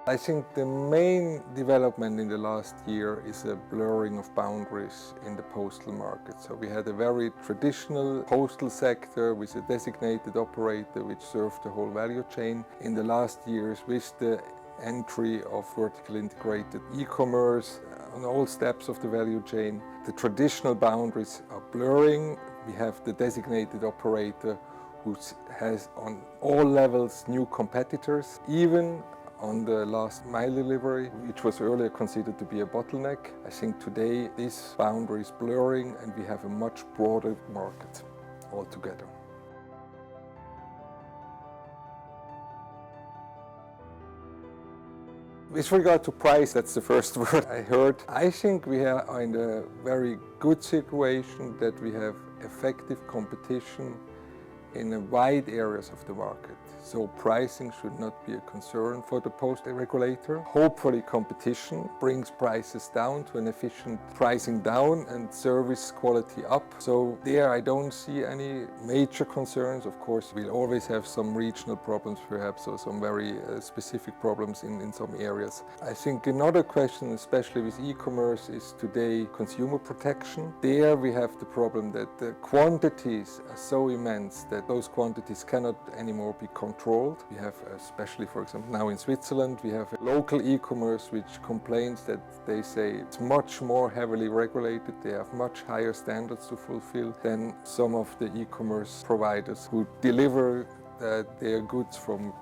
I think the main development in the last year is a blurring of boundaries in the postal market. So we had a very traditional postal sector with a designated operator which served the whole value chain. In the last years, with the entry of vertically integrated e-commerce on all steps of the value chain, the traditional boundaries are blurring. We have the designated operator who has on all levels new competitors, even on the last mile delivery, which was earlier considered to be a bottleneck. I think today this boundary is blurring and we have a much broader market altogether. With regard to price, that's the first word I heard. I think we are in a very good situation that we have effective competition in wide areas of the market. So pricing should not be a concern for the postal regulator. Hopefully competition brings prices down to an efficient pricing down and service quality up. So there I don't see any major concerns. Of course, we'll always have some regional problems perhaps, or some very specific problems in some areas. I think another question, especially with e-commerce, is today consumer protection. There we have the problem that the quantities are so immense that those quantities cannot anymore be controlled. We have, especially for example now in Switzerland, we have a local e-commerce which complains that they say it's much more heavily regulated, they have much higher standards to fulfill than some of the e-commerce providers who deliver their goods from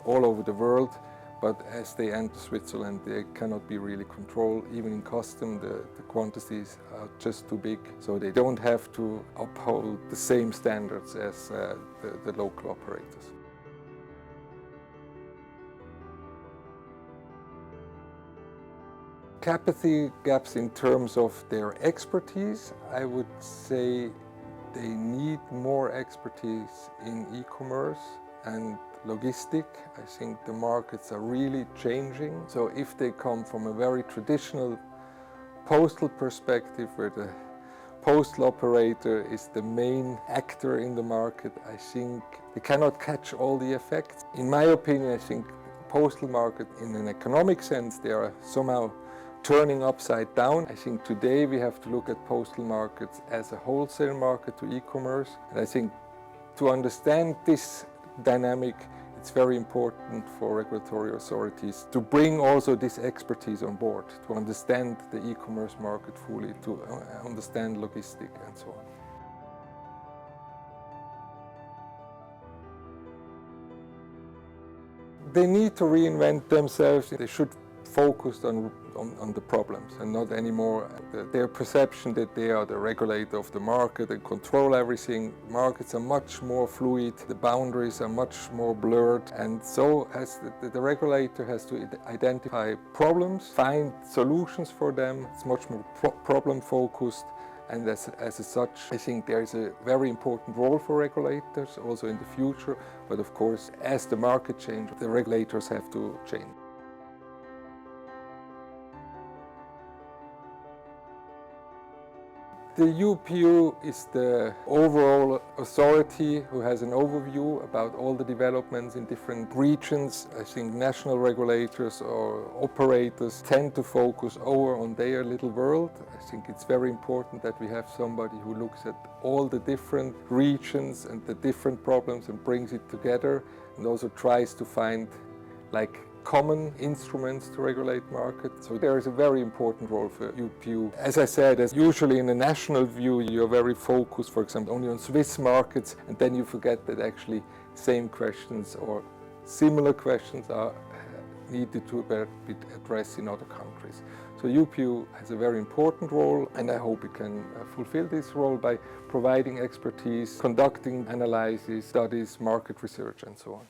all over the world. But as they enter Switzerland, they cannot be really controlled. Even in custom, the quantities are just too big, so they don't have to uphold the same standards as the local operators. Capacity gaps in terms of their expertise, I would say they need more expertise in e-commerce and logistic. I think the markets are really changing. So if they come from a very traditional postal perspective where the postal operator is the main actor in the market, I think they cannot catch all the effects. In my opinion, I think the postal market in an economic sense, they are somehow turning upside down. I think today we have to look at postal markets as a wholesale market to e-commerce. And I think to understand this dynamic, it's very important for regulatory authorities to bring also this expertise on board, to understand the e-commerce market fully, to understand logistics and so on. They need to reinvent themselves. They should focus on the problems and not anymore their perception that they are the regulator of the market and control everything. Markets are much more fluid, the boundaries are much more blurred, and so as the regulator has to identify problems, find solutions for them. It's much more problem focused, and as such I think there is a very important role for regulators also in the future, but of course as the market changes, the regulators have to change. The UPU is the overall authority who has an overview about all the developments in different regions. I think national regulators or operators tend to focus over on their little world. I think it's very important that we have somebody who looks at all the different regions and the different problems and brings it together, and also tries to find common instruments to regulate markets. So there is a very important role for UPU. As I said, as usually in a national view, you're very focused, for example, only on Swiss markets, and then you forget that actually same questions or similar questions are needed to be addressed in other countries. So UPU has a very important role, and I hope it can fulfill this role by providing expertise, conducting analysis, studies, market research, and so on.